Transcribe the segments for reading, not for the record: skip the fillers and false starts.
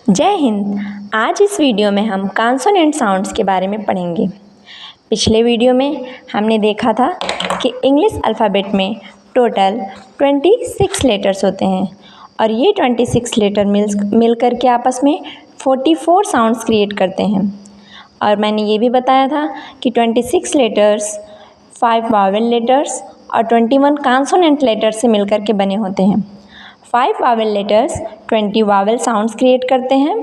जय हिंद। आज इस वीडियो में हम कॉन्सोनेंट साउंड्स के बारे में पढ़ेंगे। पिछले वीडियो में हमने देखा था कि इंग्लिश अल्फ़ाबेट में टोटल 26 लेटर्स होते हैं और ये 26 लेटर मिल कर के आपस में 44 साउंड्स क्रिएट करते हैं। और मैंने ये भी बताया था कि 26 लेटर्स 5 वावेल लेटर्स और 21 कॉन्सोनेंट लेटर्स से मिलकर के बने होते हैं। 5 Wavell letters 20 Wavell sounds create करते हैं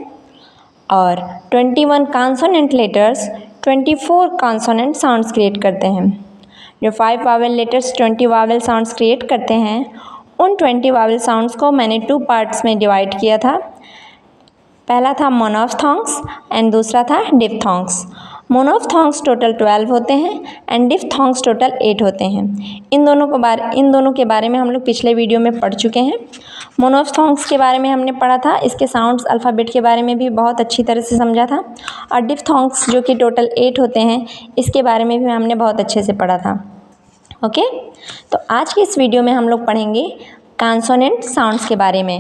और 21 consonant letters 24 consonant sounds create करते हैं। जो 5 Wavell letters 20 Wavell sounds create करते हैं, उन 20 वावेल साउंड्स को मैंने 2 पार्ट्स में डिवाइड किया था। पहला था मोनोफ्थोंग्स एंड दूसरा था डिप्थोंग्स। मोनोफ्थोंग्स टोटल 12 होते हैं एंड डिप्थोंग्स टोटल 8 होते हैं। इन दोनों के बारे में हम लोग पिछले वीडियो में पढ़ चुके हैं। मोनोफ्थोंग्स के बारे में हमने पढ़ा था, इसके साउंड्स अल्फ़ाबेट के बारे में भी बहुत अच्छी तरह से समझा था। और डिप्थोंग्स जो कि टोटल 8 होते हैं, इसके बारे में भी हमने बहुत अच्छे से पढ़ा था। ओके, तो आज के इस वीडियो में हम लोग पढ़ेंगे कॉन्सोनेंट साउंड्स के बारे में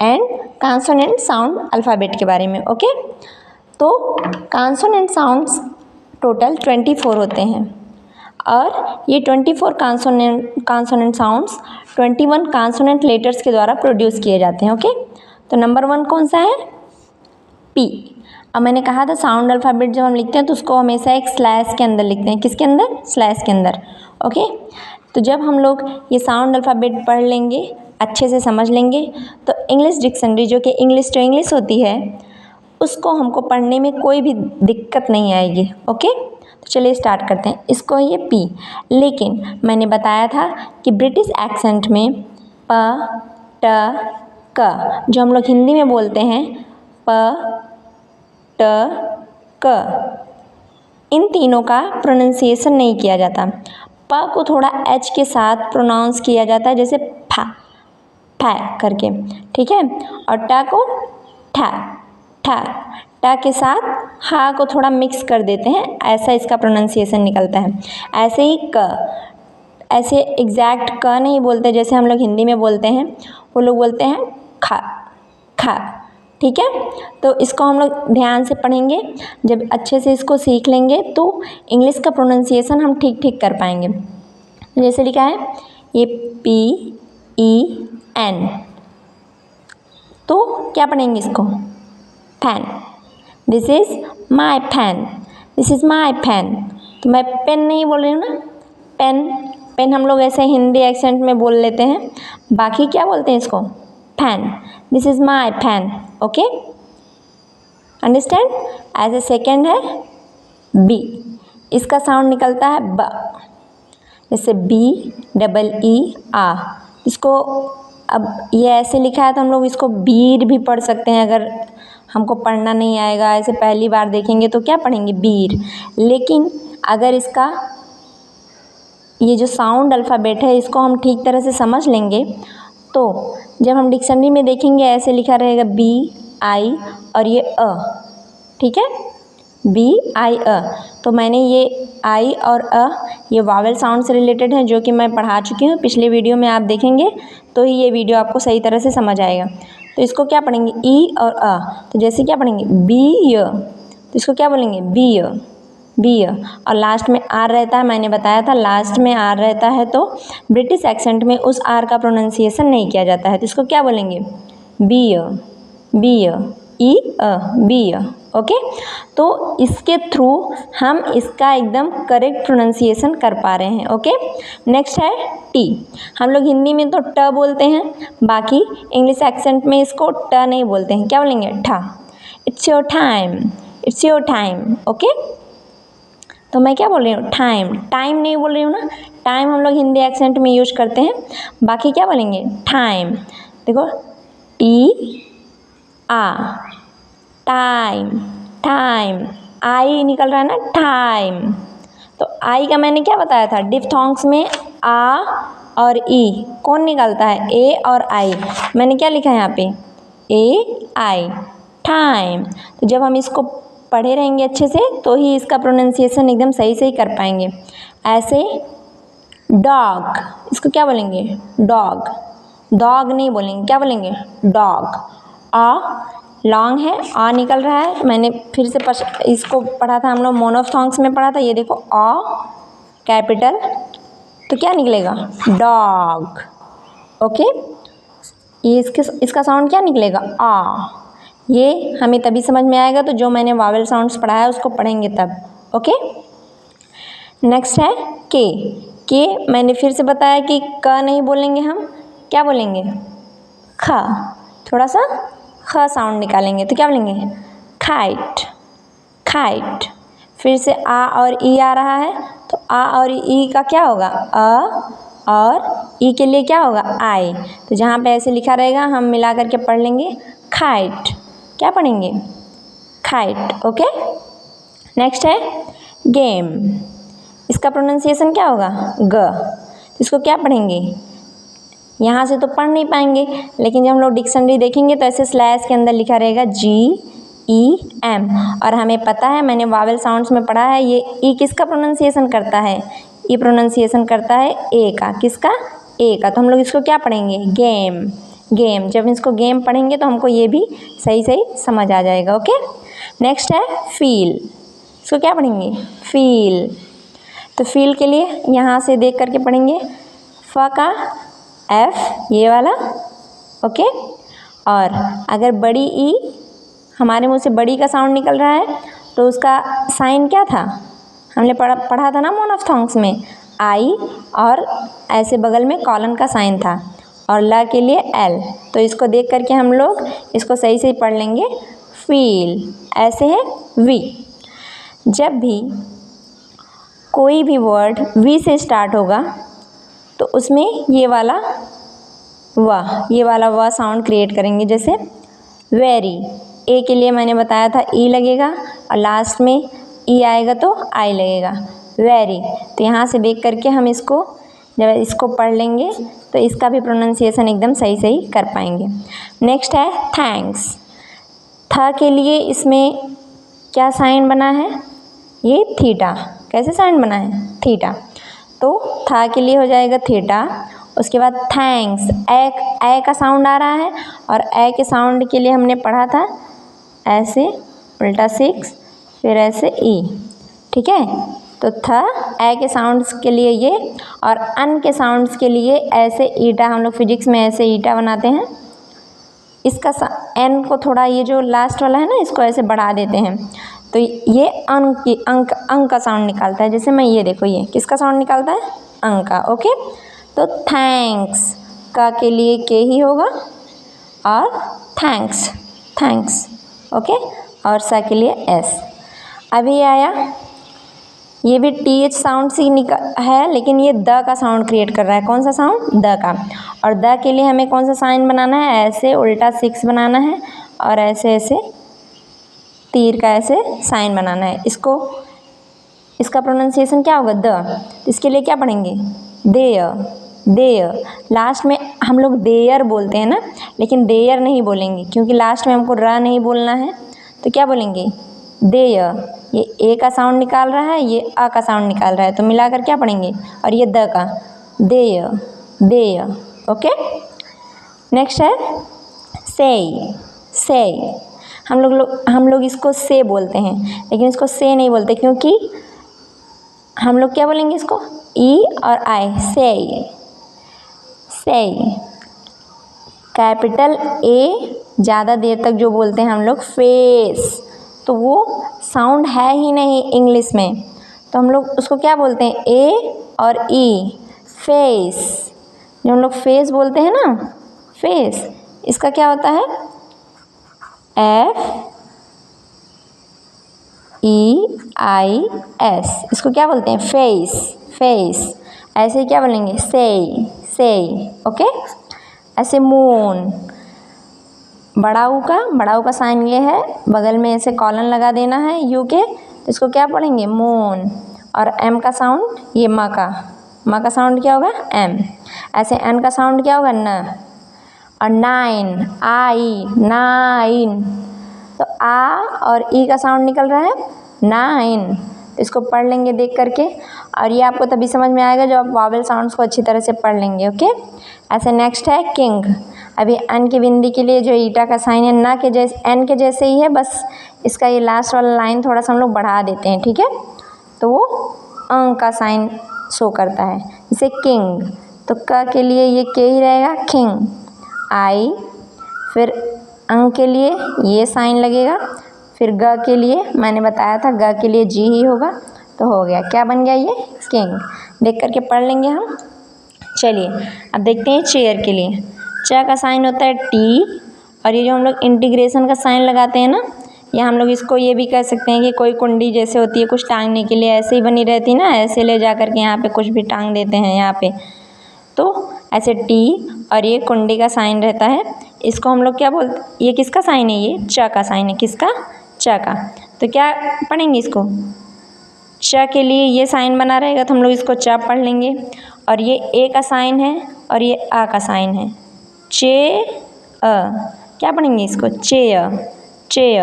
एंड कॉन्सोनेंट साउंड अल्फ़ाबेट के बारे में। ओके, तो कॉन्सोनेंट साउंड्स टोटल 24 होते हैं और ये 24 कॉन्सोनेंट साउंड्स 21 कॉन्सोनेंट लेटर्स के द्वारा प्रोड्यूस किए जाते हैं। ओके, तो नंबर 1 कौन सा है? पी। अब मैंने कहा था साउंड अल्फ़ाबेट जब हम लिखते हैं तो उसको हमेशा एक स्लैश के अंदर लिखते हैं। किसके अंदर? स्लैश के अंदर। ओके, तो जब हम लोग ये साउंड अल्फ़ाबेट पढ़ लेंगे, अच्छे से समझ लेंगे, तो इंग्लिश डिक्शनरी जो कि इंग्लिश टू इंग्लिश होती है, उसको हमको पढ़ने में कोई भी दिक्कत नहीं आएगी। ओके, तो चलिए स्टार्ट करते हैं। इसको है ये पी, लेकिन मैंने बताया था कि ब्रिटिश एक्सेंट में प, ट, क जो हम लोग हिंदी में बोलते हैं प, ट, क, इन तीनों का प्रोनाउंसिएशन नहीं किया जाता। प को थोड़ा एच के साथ प्रोनाउंस किया जाता है, जैसे फा फा करके, ठीक है। और ट को ठा ठा टा के साथ हा को थोड़ा मिक्स कर देते हैं, ऐसा इसका प्रोनाउंसिएशन निकलता है। ऐसे ही क, ऐसे एग्जैक्ट क नहीं बोलते जैसे हम लोग हिंदी में बोलते हैं, वो लोग बोलते हैं खा खा, ठीक है। तो इसको हम लोग ध्यान से पढ़ेंगे, जब अच्छे से इसको सीख लेंगे तो इंग्लिश का प्रोनाउंसिएशन हम ठीक ठीक कर पाएंगे। जैसे लिखा है ये पी ई एन, तो क्या पढ़ेंगे इसको? Fan. This is my fan, this is my fan. तो मैं पेन नहीं बोल रही हूँ ना, पेन। पेन हम लोग ऐसे हिंदी एक्सेंट में बोल लेते हैं, बाकी क्या बोलते हैं इसको? Fan. This is my fan. Okay, understand. As a second है बी, इसका साउंड निकलता है ब, जैसे बी डबल ई आ। इसको अब ये ऐसे लिखा है तो हम लोग इसको बीर भी पढ़ सकते हैं। अगर हमको पढ़ना नहीं आएगा, ऐसे पहली बार देखेंगे तो क्या पढ़ेंगे? बीर। लेकिन अगर इसका ये जो साउंड अल्फ़ाबेट है, इसको हम ठीक तरह से समझ लेंगे तो जब हम डिक्शनरी में देखेंगे ऐसे लिखा रहेगा बी आई और ये अ, ठीक है, बी आई अ। तो मैंने ये आई और अ ये वावेल साउंड से रिलेटेड है, जो कि मैं पढ़ा चुकी हूँ। पिछले वीडियो में आप देखेंगे तो ही ये वीडियो आपको सही तरह से समझ आएगा। तो इसको क्या पढ़ेंगे? ई और अ। तो जैसे क्या पढ़ेंगे? बी य, तो इसको क्या बोलेंगे? बी य, बी य। और लास्ट में आर रहता है, मैंने बताया था लास्ट में आर रहता है तो ब्रिटिश एक्सेंट में उस आर का प्रोनाउंसिएशन नहीं किया जाता है, तो इसको क्या बोलेंगे? बी य, बी य, ई अ, बी य। ओके, तो इसके थ्रू हम इसका एकदम करेक्ट प्रोनाउंसिएशन कर पा रहे हैं। ओके, नेक्स्ट है टी। हम लोग हिंदी में तो ट बोलते हैं, बाकी इंग्लिश एक्सेंट में इसको ट नहीं बोलते हैं। क्या बोलेंगे? ठा। It's your time, it's your time. Okay, तो मैं क्या बोल रही हूँ? टाइम। टाइम नहीं बोल रही हूँ ना, टाइम हम लोग हिंदी एक्सेंट में यूज करते हैं, बाकी क्या बोलेंगे? टाइम। देखो टी आ, टाइम टाइम, आई निकल रहा है ना, टाइम। तो आई का मैंने क्या बताया था? डिप्थोंग्स में आ और ई कौन निकलता है? ए और आई। मैंने क्या लिखा है यहाँ पे? ए आई, टाइम। तो जब हम इसको पढ़े रहेंगे अच्छे से तो ही इसका प्रोनाउंसिएशन एकदम सही सही कर पाएंगे। ऐसे डॉग, इसको क्या बोलेंगे? डॉग। डॉग नहीं बोलेंगे, क्या बोलेंगे? डॉग। अ लॉन्ग है, आ निकल रहा है। मैंने फिर से इसको पढ़ा था हम लोग, मोनोफ्थोंग्स में पढ़ा था। ये देखो आ कैपिटल, तो क्या निकलेगा? डॉग। ओके, ये इसका साउंड क्या निकलेगा? आ। ये हमें तभी समझ में आएगा तो जो मैंने वावेल साउंड्स पढ़ा है उसको पढ़ेंगे तब। ओके, नेक्स्ट है के मैंने फिर से बताया कि क नहीं बोलेंगे हम, क्या बोलेंगे? ख। थोड़ा सा ख साउंड निकालेंगे तो क्या बोलेंगे? Kite, kite. फिर से आ और ई आ रहा है तो आ और ई का क्या होगा? अ, और ई के लिए क्या होगा? आई। तो जहाँ पे ऐसे लिखा रहेगा हम मिला करके पढ़ लेंगे काइट। क्या पढ़ेंगे? काइट। ओके, नेक्स्ट है गेम। इसका प्रोनाउंसिएशन क्या होगा? ग। इसको क्या पढ़ेंगे? यहाँ से तो पढ़ नहीं पाएंगे, लेकिन जब हम लोग डिक्शनरी देखेंगे तो ऐसे स्लैश के अंदर लिखा रहेगा GEM। और हमें पता है, मैंने वावेल साउंड्स में पढ़ा है, ये ई किसका प्रोनाउंसिएशन करता है? ई प्रोनाउंसिएशन करता है ए का। किसका? ए का। तो हम लोग इसको क्या पढ़ेंगे? Game, game. जब इसको गेम पढ़ेंगे तो हमको ये भी सही सही समझ आ जाएगा। ओके, नेक्स्ट है फील। इसको क्या पढ़ेंगे? फील। तो फील के लिए यहाँ से देख करके पढ़ेंगे फ का एफ, ये वाला। ओके, और अगर बड़ी ई, हमारे मुंह से बड़ी का साउंड निकल रहा है तो उसका साइन क्या था? हमने पढ़ा था ना मोनोफ्थोंग्स में, आई और ऐसे बगल में कॉलन का साइन था, और ल के लिए एल। तो इसको देख करके हम लोग इसको सही से पढ़ लेंगे फील। ऐसे है वी। जब भी कोई भी वर्ड वी से स्टार्ट होगा तो उसमें ये वाला वाह साउंड क्रिएट करेंगे। जैसे वेरी, ए के लिए मैंने बताया था ई लगेगा और लास्ट में ई आएगा तो आई लगेगा। वेरी। तो यहाँ से देख करके हम इसको जब इसको पढ़ लेंगे तो इसका भी प्रोनाउंसिएशन एकदम सही सही कर पाएंगे। नेक्स्ट है थैंक्स। थ के लिए इसमें क्या साइन बना है? ये थीटा। कैसे साइन बना है? थीटा। तो था के लिए हो जाएगा थीटा। उसके बाद थैंक्स, ए का साउंड आ रहा है और ए के साउंड के लिए हमने पढ़ा था ऐसे उल्टा 6, फिर ऐसे ई। ठीक है, तो था ए के साउंड्स के लिए ये, और अन के साउंड्स के लिए ऐसे ईटा। हम लोग फिजिक्स में ऐसे ईटा बनाते हैं। इसका एन को थोड़ा, ये जो लास्ट वाला है ना, इसको ऐसे बढ़ा देते हैं तो ये अंक का साउंड निकालता है। जैसे मैं ये देखो, ये किसका साउंड निकालता है? अंक का। ओके, तो थैंक्स का के लिए के ही होगा और थैंक्स, थैंक्स। ओके, और सा के लिए एस। अभी आया, ये भी TH साउंड से है, लेकिन ये द का साउंड क्रिएट कर रहा है। कौन सा साउंड? द का। और द के लिए हमें कौन सा साइन बनाना है? ऐसे उल्टा 6 बनाना है और ऐसे ऐसे तीर का ऐसे साइन बनाना है। इसका प्रोनाउंसिएशन क्या होगा? द। इसके लिए क्या पढ़ेंगे? There, there. लास्ट में हम लोग देयर बोलते हैं ना, लेकिन देयर नहीं बोलेंगे क्योंकि लास्ट में हमको र नहीं बोलना है। तो क्या बोलेंगे? देयर। ये ए का साउंड निकाल रहा है, ये आ का साउंड निकाल रहा है, तो मिलाकर क्या पढ़ेंगे? और ये द का, देयर, देयर। ओके, नेक्स्ट है से। से हम लोग इसको से बोलते हैं, लेकिन इसको से नहीं बोलते क्योंकि हम लोग क्या बोलेंगे इसको? ई और आई, से। से कैपिटल ए ज़्यादा देर तक जो बोलते हैं हम लोग फेस, तो वो साउंड है ही नहीं इंग्लिश में, तो हम लोग उसको क्या बोलते हैं? ए और ई, फेस। जो हम लोग फेस बोलते हैं ना, फेस, इसका क्या होता है? FEIS। इसको क्या बोलते हैं? Face, face. ऐसे ही क्या बोलेंगे? से। ओके, ऐसे मून। बड़ा ऊ का साइन ये है, बगल में ऐसे कॉलन लगा देना है यू के, तो इसको क्या पढ़ेंगे? मून। और एम का साउंड, ये म का साउंड क्या होगा? एम। ऐसे एन का साउंड क्या होगा? न। और नाइन, आई, नाइन। तो आ और ई का साउंड निकल रहा है नाइन। इसको पढ़ लेंगे देख करके, और ये आपको तभी समझ में आएगा जब आप वावेल साउंड्स को अच्छी तरह से पढ़ लेंगे। ओके, ऐसे नेक्स्ट है किंग। अभी अन की बिंदी के लिए जो ईटा का साइन है ना के जैसे एन के जैसे ही है, बस इसका ये लास्ट वाला लाइन थोड़ा सा हम लोग बढ़ा देते हैं, ठीक है। तो वो अंक का साइन शो करता है। जैसे किंग, तो क के लिए ये के ही रहेगा, किंग। आई, फिर अंक के लिए ये साइन लगेगा, फिर ग के लिए मैंने बताया था ग के लिए जी ही होगा, तो हो गया, क्या बन गया ये, किंग। देख करके पढ़ लेंगे हम। चलिए अब देखते हैं चेयर के लिए। च का साइन होता है टी, और ये जो हम लोग इंटीग्रेशन का साइन लगाते हैं ना, या हम लोग इसको ये भी कह सकते हैं कि कोई कुंडी जैसे होती है कुछ टांगने के लिए, ऐसे ही बनी रहती है ना, ऐसे ले जा करके यहाँ पे कुछ भी टांग देते हैं यहाँ पे, तो ऐसे टी और ये कुंडी का साइन रहता है। इसको हम लोग क्या बोलते, ये किसका साइन है, ये च का साइन है, किसका, च का। तो क्या पढ़ेंगे इसको, च के लिए ये साइन बना रहेगा तो हम लोग इसको च पढ़ लेंगे। और ये ए का साइन है और ये आ का साइन है, चे अ, क्या पढ़ेंगे इसको, चेय, चेय।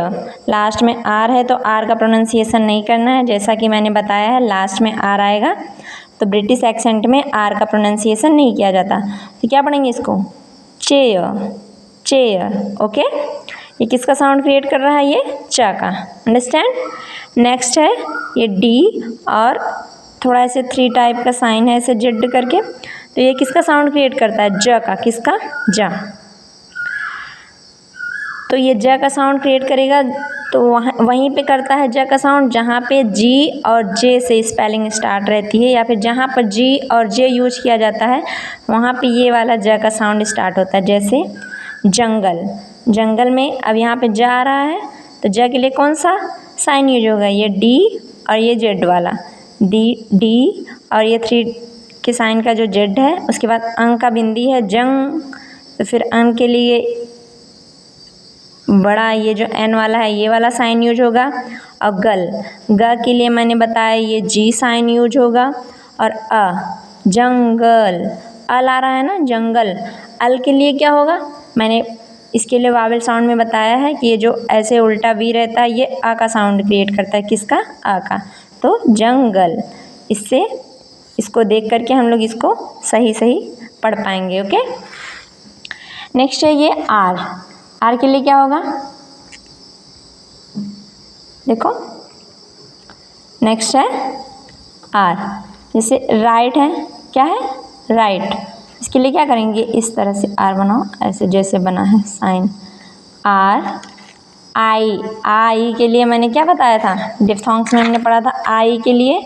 लास्ट में आर है तो आर का प्रोनाउंसिएशन नहीं करना है, जैसा कि मैंने बताया है लास्ट में आर आएगा, तो ब्रिटिश एक्सेंट में आर का प्रोनाउंसिएशन नहीं किया जाता। तो क्या पढ़ेंगे इसको, चेयर, चेयर, ओके। ये किसका साउंड क्रिएट कर रहा है, ये च का, अंडरस्टैंड। नेक्स्ट है ये डी, और थोड़ा ऐसे 3 टाइप का साइन है ऐसे जेड करके, तो ये किसका साउंड क्रिएट करता है, ज का, किसका, जा। तो ये ज का साउंड क्रिएट करेगा, तो वहीं पे करता है ज का साउंड जहाँ पे जी और जे से स्पेलिंग स्टार्ट रहती है, या फिर जहाँ पर जी और जे यूज किया जाता है वहाँ पे ये वाला ज का साउंड स्टार्ट होता है। जैसे जंगल, जंगल में अब यहाँ पे जा रहा है तो ज के लिए कौन सा साइन यूज होगा, ये डी और ये जेड वाला, डी और ये 3 के साइन का जो जेड है, उसके बाद अंक का बिंदी है जंग, तो फिर अंक के लिए बड़ा ये जो एन वाला है ये वाला साइन यूज होगा। और गल, ग के लिए मैंने बताया ये जी साइन यूज होगा। और जंगल, अल आ रहा है ना, जंगल, अल के लिए क्या होगा, मैंने इसके लिए वावेल साउंड में बताया है कि ये जो ऐसे उल्टा वी रहता है ये आ का साउंड क्रिएट करता है, किसका, आ का, तो जंगल। इससे इसको देख करके हम लोग इसको सही सही पढ़ पाएंगे, ओके। नेक्स्ट है ये आर, आर के लिए क्या होगा, देखो नेक्स्ट है आर, जैसे राइट है, क्या है, राइट, इसके लिए क्या करेंगे, इस तरह से आर बनाओ, ऐसे जैसे बना है साइन आर। आई, आई के लिए मैंने क्या बताया था, डिप्थोंग्स में हमने पढ़ा था, आई के लिए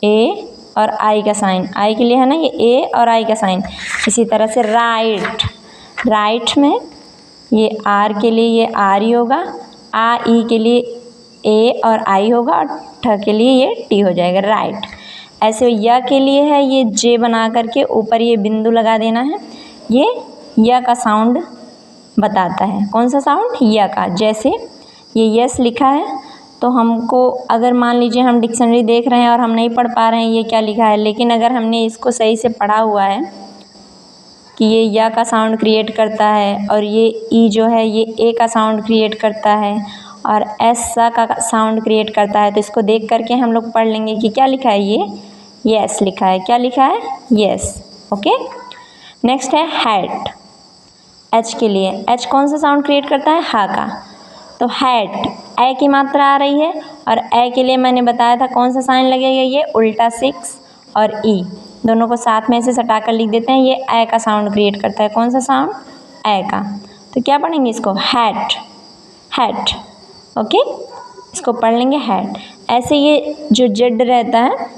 ए और आई का साइन, आई के लिए है ना ये ए और आई का साइन। इसी तरह से राइट, राइट में ये आर के लिए ये आर ही होगा, आ ई के लिए ए और आई होगा, और ठ के लिए ये टी हो जाएगा, राइट। ऐसे य के लिए है ये जे बना करके ऊपर ये बिंदु लगा देना है, ये य का साउंड बताता है, कौन सा साउंड, य का। जैसे ये यस लिखा है तो हमको अगर मान लीजिए हम डिक्शनरी देख रहे हैं और हम नहीं पढ़ पा रहे हैं ये क्या लिखा है, लेकिन अगर हमने इसको सही से पढ़ा हुआ है कि ये या का साउंड क्रिएट करता है और ये ई जो है ये ए का साउंड क्रिएट करता है और एस सा का साउंड क्रिएट करता है, तो इसको देख करके हम लोग पढ़ लेंगे कि क्या लिखा है, ये यस लिखा है, क्या लिखा है, यस, ओके। नेक्स्ट है हैट, एच के लिए, एच कौन सा साउंड क्रिएट करता है, हा का, तो हैट, ए की मात्रा आ रही है और ए के लिए मैंने बताया था कौन सा साइन लगेगा, ये उल्टा 6 और ई दोनों को साथ में से सटा कर लिख देते हैं, ये ए का साउंड क्रिएट करता है, कौन सा साउंड, ए का। तो क्या पढ़ेंगे इसको, हैट, हैट, ओके, इसको पढ़ लेंगे हैट। ऐसे ये जो जेड रहता है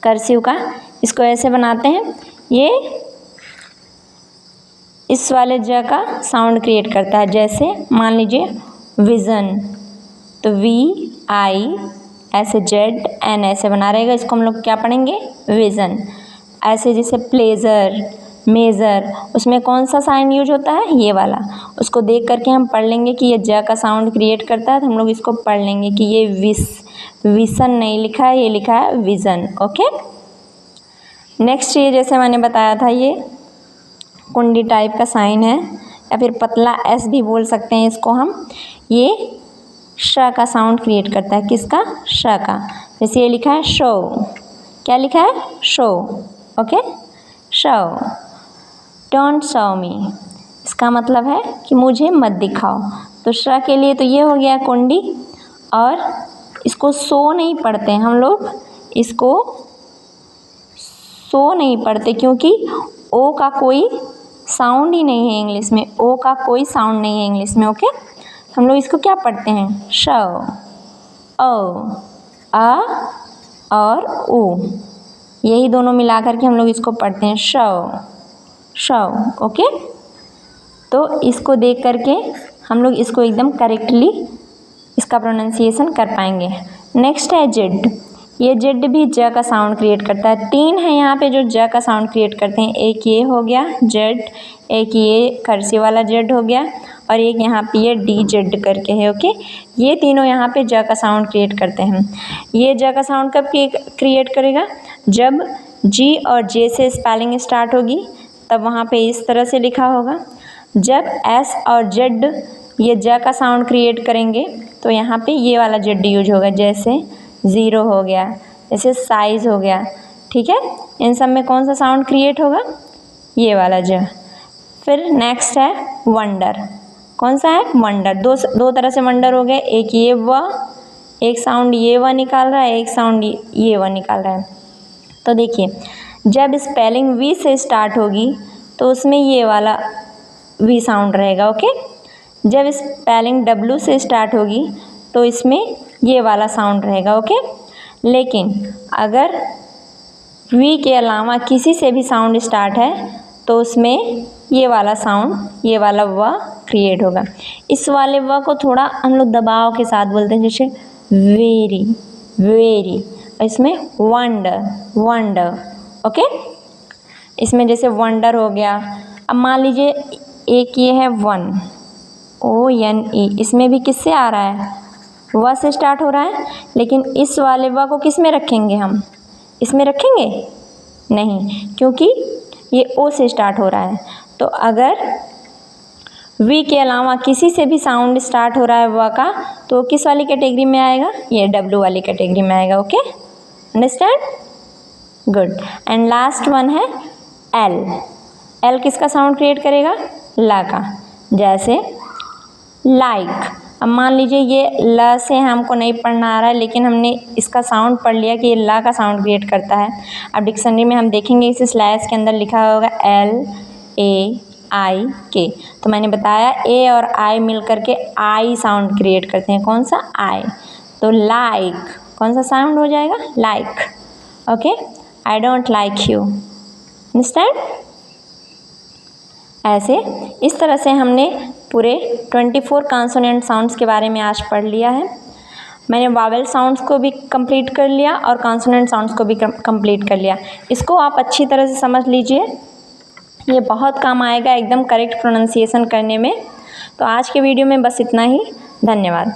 कर्सिव का, इसको ऐसे बनाते हैं, ये इस वाले ज का साउंड क्रिएट करता है। जैसे मान लीजिए विज़न, तो वी आई ऐसे जेड एन ऐसे बना रहेगा, इसको हम लोग क्या पढ़ेंगे, विज़न। ऐसे जैसे प्लेजर, मेज़र, उसमें कौन सा साइन यूज होता है, ये वाला, उसको देख करके हम पढ़ लेंगे कि ये ज का साउंड क्रिएट करता है, तो हम लोग इसको पढ़ लेंगे कि ये विसन नहीं लिखा है, ये लिखा है विज़न, ओके। नेक्स्ट ये जैसे मैंने बताया था ये कुंडी टाइप का साइन है या फिर पतला एस भी बोल सकते हैं इसको हम, ये श का साउंड क्रिएट करता है, किसका, श का। जैसे ये लिखा है शो, क्या लिखा है, show, okay, show, don't show मी, इसका मतलब है कि मुझे मत दिखाओ। तो श के लिए तो ये हो गया कुंडी, और इसको सो नहीं पढ़ते हम लोग, इसको सो नहीं पढ़ते क्योंकि ओ का कोई साउंड ही नहीं है इंग्लिश में, ओ का कोई साउंड नहीं है इंग्लिश में। ओके, हम लोग इसको क्या पढ़ते हैं? श, ओ, आ और ऊ, यही दोनों मिलाकर के हम लोग इसको पढ़ते हैं शव। ओके, तो इसको देख करके हम लोग इसको एकदम करेक्टली इसका प्रोनाउंसिएशन कर पाएंगे। नेक्स्ट है जेड। ये जेड भी ज का साउंड क्रिएट करता है। 3 है यहाँ पे जो ज का साउंड क्रिएट करते हैं। एक ये हो गया जेड, एक ये कर्सिव वाला जेड हो गया, और एक यहाँ पे ये डी जेड करके है। ओके, ये तीनों यहाँ पे ज का साउंड क्रिएट करते हैं। ये ज का साउंड कब क्रिएट करेगा? जब जी और जे से स्पेलिंग स्टार्ट होगी, तब वहाँ पे इस तरह से लिखा होगा। जब एस और जेड ये ज का साउंड क्रिएट करेंगे, तो यहाँ पे ये वाला जेड यूज होगा, जैसे ज़ीरो हो गया, जैसे साइज हो गया। ठीक है, इन सब में कौन सा साउंड क्रिएट होगा? ये वाला ज। फिर नेक्स्ट है वंडर। कौन सा है? वंडर। दो तरह से वंडर हो गए, एक ये व, एक साउंड ये व निकाल रहा है, एक साउंड ये व निकाल रहा है। तो देखिए, जब स्पेलिंग वी से स्टार्ट होगी तो उसमें ये वाला वी साउंड रहेगा। ओके, जब स्पेलिंग डब्ल्यू से स्टार्ट होगी तो इसमें ये वाला साउंड रहेगा। ओके, लेकिन अगर वी के अलावा किसी से भी साउंड स्टार्ट है तो उसमें ये वाला साउंड, ये वाला व क्रिएट होगा। इस वाले व को थोड़ा हम लोग दबाव के साथ बोलते हैं, जैसे वेरी वेरी। इसमें वंडर। ओके, इसमें जैसे वंडर हो गया। अब मान लीजिए एक ये है वन, ONE, इसमें भी किससे आ रहा है? व से स्टार्ट हो रहा है, लेकिन इस वाले व को किस में रखेंगे हम? इसमें रखेंगे नहीं, क्योंकि ये ओ से स्टार्ट हो रहा है। तो अगर वी के अलावा किसी से भी साउंड स्टार्ट हो रहा है व का, तो किस वाली कैटेगरी में आएगा? ये डब्ल्यू वाली कैटेगरी में आएगा। Okay, understand? Good. And last one है एल किसका साउंड क्रिएट करेगा? ला का। जैसे लाइक। अब मान लीजिए ये ल से हमको नहीं पढ़ना आ रहा है, लेकिन हमने इसका साउंड पढ़ लिया कि ये ला का साउंड क्रिएट करता है। अब डिक्शनरी में हम देखेंगे इस स्लैश के अंदर लिखा होगा LAIK। तो मैंने बताया ए और आई मिल करके आई साउंड क्रिएट करते हैं। कौन सा? आई। तो लाइक कौन सा साउंड हो जाएगा? Like. Okay, I don't like you. Understand? ऐसे इस तरह से हमने पूरे 24 कॉन्सोनेंट साउंड्स के बारे में आज पढ़ लिया है। मैंने वावेल साउंड्स को भी कंप्लीट कर लिया और कॉन्सोनेंट साउंड्स को भी कंप्लीट कर लिया। इसको आप अच्छी तरह से समझ लीजिए, ये बहुत काम आएगा एकदम करेक्ट प्रोनाउंसिएशन करने में। तो आज के वीडियो में बस इतना ही। धन्यवाद।